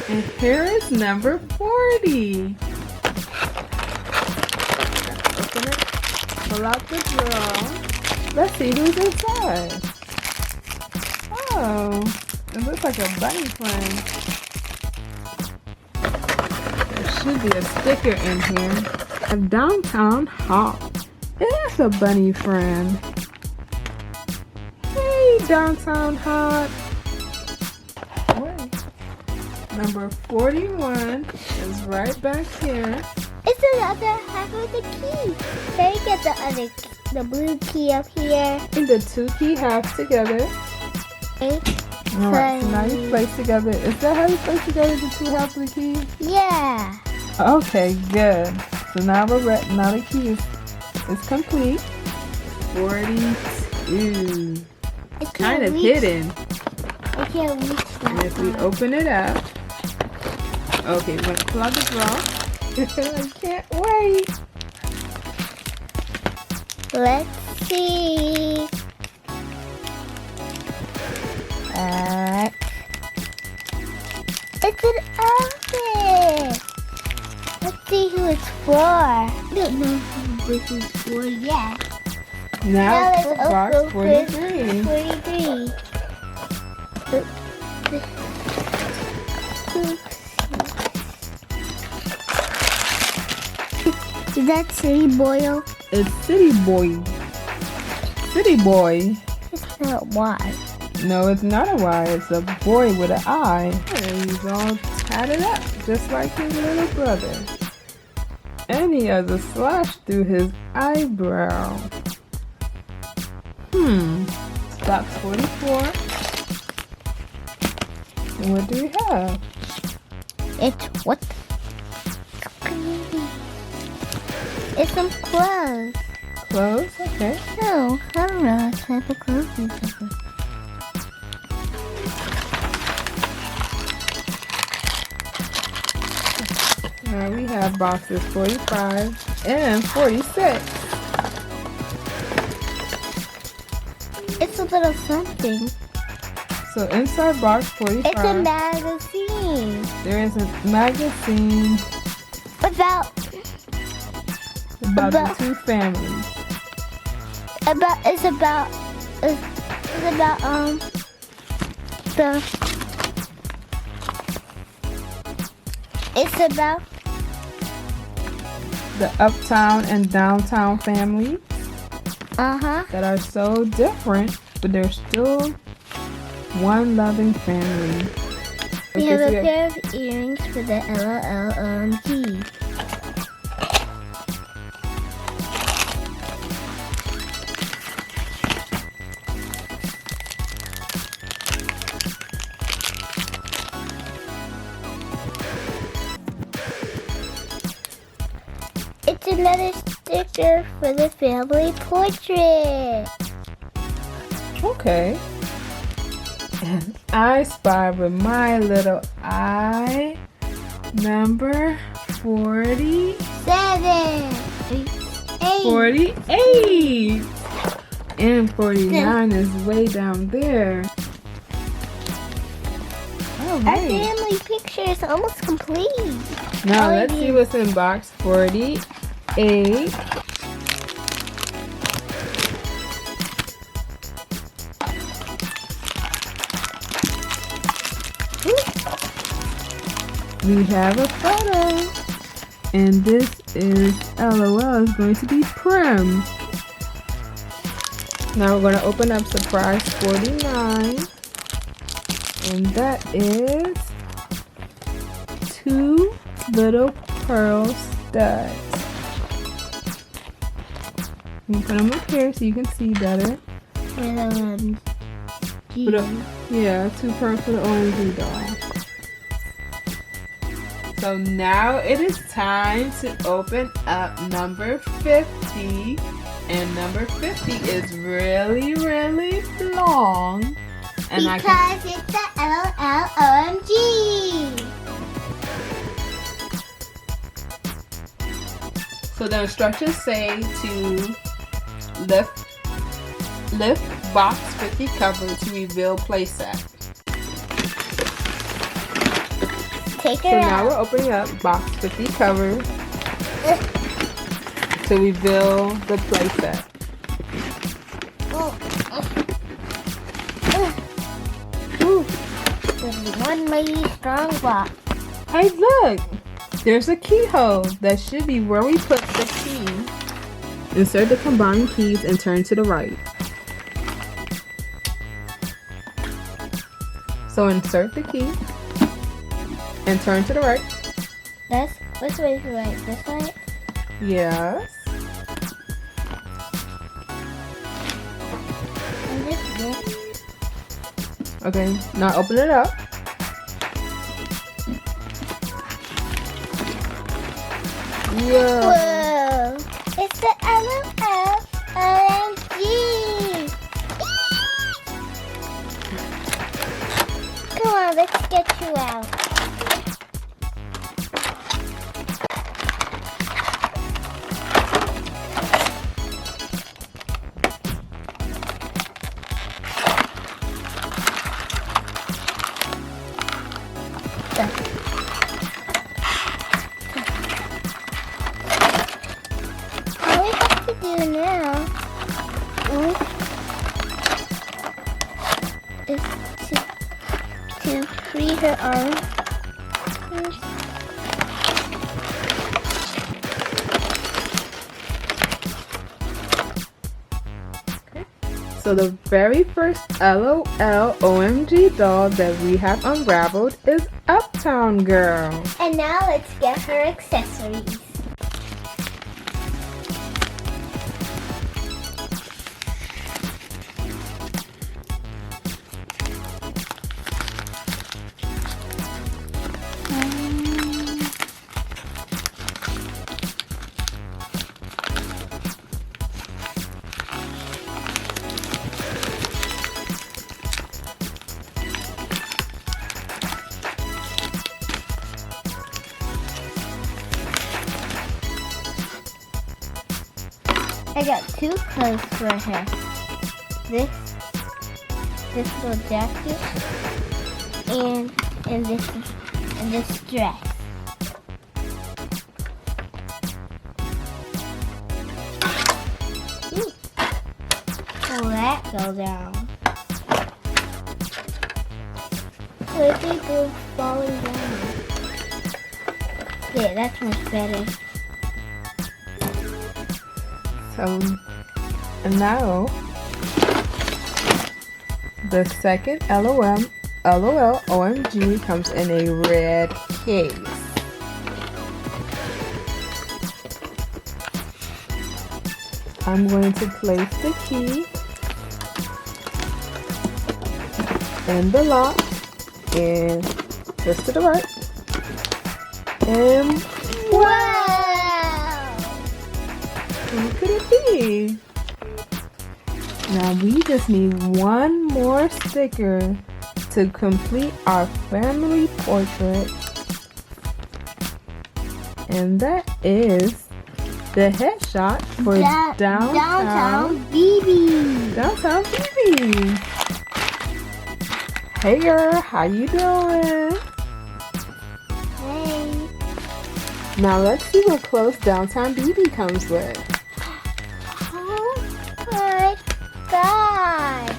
And here is number 40. Open it. Pull out the drawer. Let's see who's inside. Oh, it looks like a bunny friend. There should be a sticker in here. A downtown hawk. It is a bunny friend. Hey, downtown hawk. Wait. Number 41 is right back here. It's another half of the key. Can you get the blue key up here? And the two key halves together. Okay. Alright, so now you place together. Is that how you place together the two halves of the key? Yeah. Okay, good. So now we're ready. Now the key is complete. 42. It's kind of hidden. I can't reach that. And if we open it up, okay, we're going to pull out the drawer. I can't wait. Let's see. It's an outfit. Let's see who it's for. I don't know who this is for yet. Now let's for box open 43. 43. Is that City Boyle? It's City Boy. City Boy. It's not Y. No, it's not a Y. It's a boy with an I. And he's all tatted up, just like his little brother. And he has a slash through his eyebrow. Box 44. And what do we have? It's what? It's some clothes. Clothes? Okay. No, I don't know what type of clothes these are. Now we have boxes 45 and 46. It's a little something. So inside box 45, It's a magazine. there is a magazine About about the two families. it's about the it's about The uptown and downtown families that are so different, but they're still one loving family. We have a pair of earrings for the LOLOMG. It's another sticker for the family portrait. Okay. And I Spy with my little eye. Number 47. 48. And 49 is way down there. All Our right. family picture is almost complete. Now let's see what's in box 48. We have a photo. And this is LOL is going to be Prim. Now we're going to open up surprise 49. And that is 2 little pearl studs. You put them up here so you can see better. Yeah, 2 pearls for the OMG doll. So now it is time to open up number 50. And number 50 is really, really long. And because it's the LOLOMG. So the instructions say to lift box 50 cover to reveal playset. Take her So out. now we're opening up box 50 cover to reveal the playset. Ooh. This is one mighty strong box. Hey, look! There's a keyhole. That should be where we put the key. Insert the combined keys and turn to the right. So insert the key and turn to the right. Which way is the right? This way? Yes. And this way. Okay, now open it up. Yeah. Whoa! It's the LOL OMG! Come on, let's get you out. All we have to do now is to free her arm. So the very first LOL OMG doll that we have unraveled is Uptown Girl. And now let's get her accessories. I got two clothes for her. This little jacket and this dress. Ooh. Oh, that fell down. Where'd they go falling down? Yeah, that's much better. And now the second LOL OMG comes in a red case. I'm going to place the key in the lock and just to the right. And Wow! who could it be? Now we just need one more sticker to complete our family portrait. And that is the headshot for Downtown BB. Downtown BB. Hey girl, how you doing? Hey. Now let's see what clothes Downtown BB comes with. Oh my god.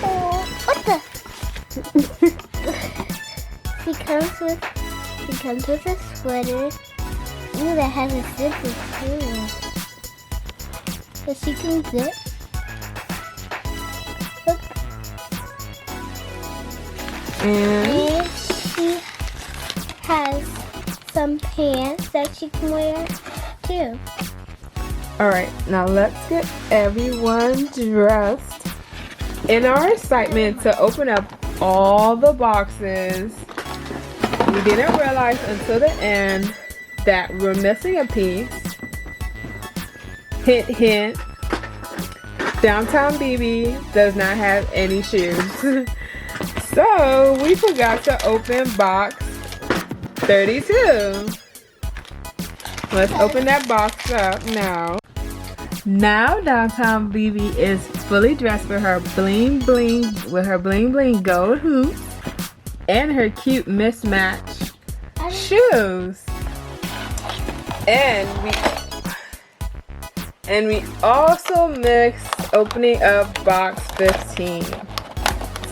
Oh, what the? She comes with a sweater. Ooh, that has a zipper too. So she can zip. Look. And And she has some pants that she can wear too. alright, now let's get everyone dressed. In our excitement to open up all the boxes, we didn't realize until the end that we're missing a piece. Hint, hint. Downtown BB does not have any shoes. So we forgot to open box 32. Let's open that box up now. Now Downtown BB is fully dressed with her bling bling gold hoops and her cute mismatch shoes. And we also mixed opening up box 15. So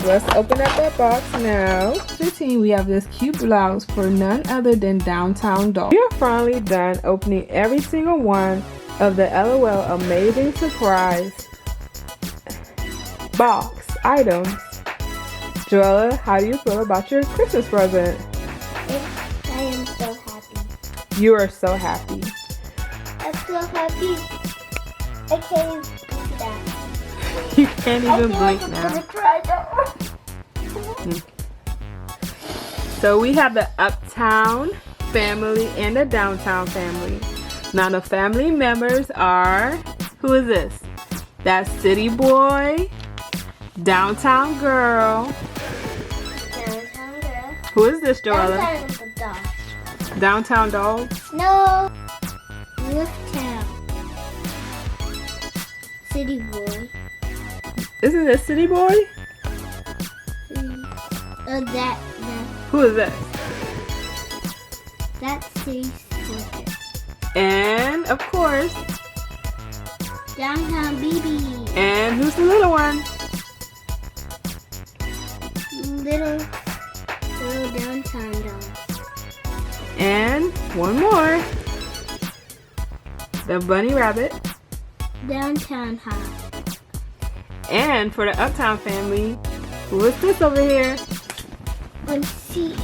let's open up that box now. 15, we have this cute blouse for none other than Downtown Doll. We are finally done opening every single one of the LOL Amazing Surprise box items. Joella, how do you feel about your Christmas present? I am so happy. You are so happy. I'm so happy. I can't even blink that. You can't even blink now. So we have the Uptown family and the Downtown family. Now the family members are, who is this? That's City Boy, Downtown Girl. Downtown Girl. Who is this, Joella? Downtown Doll. Downtown Doll? No. Uptown. City Boy. Isn't this City Boy? That. Who is this? That's City Boy. And of course, Downtown BB. and who's the little one? Little Downtown Doll. And one more. The Bunny Rabbit. Downtown High. And for the Uptown family, who is this over here? Let's see.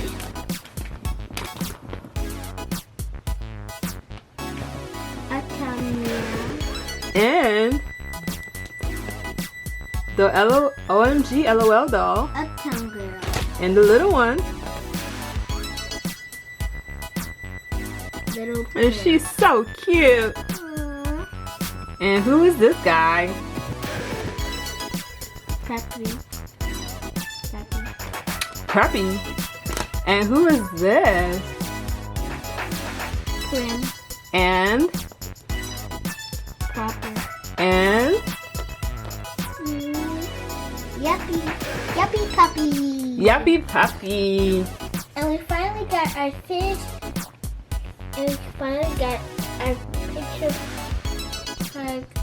Uptown Meow. And the OMG LOL doll. Uptown Girl. And the little one. Little And Girl. she's so cute. Aww. And who is this guy? Peppy. Preppy. And who is this? Prim. And Popper. and Yuppie. Yuppie puppy. Yuppie Puppy. And we finally got our fish. And we finally got our picture.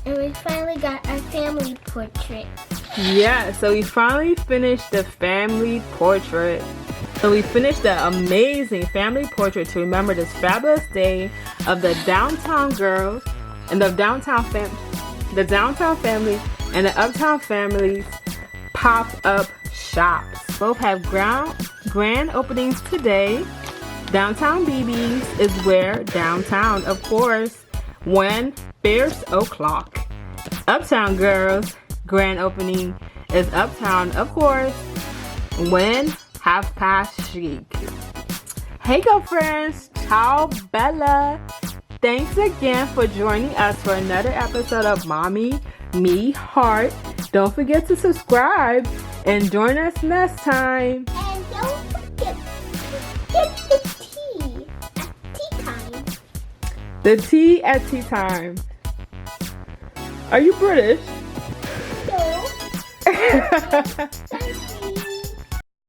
And we finally got our family portrait. Yeah, so we finally finished the family portrait. So we finished the amazing family portrait to remember this fabulous day of the Downtown girls and the Downtown family and the Uptown family's pop-up shops. Both have grand openings today. Downtown BB's is where downtown, of course, when there's o'clock. Uptown Girls grand opening is uptown, of course, when 3:30 chic. Hey girlfriends, ciao Bella. Thanks again for joining us for another episode of Mommy.Me Heart. Don't forget to subscribe and join us next time. And don't forget to get the tea at tea time. The tea at tea time. Are you British? No. Thank you.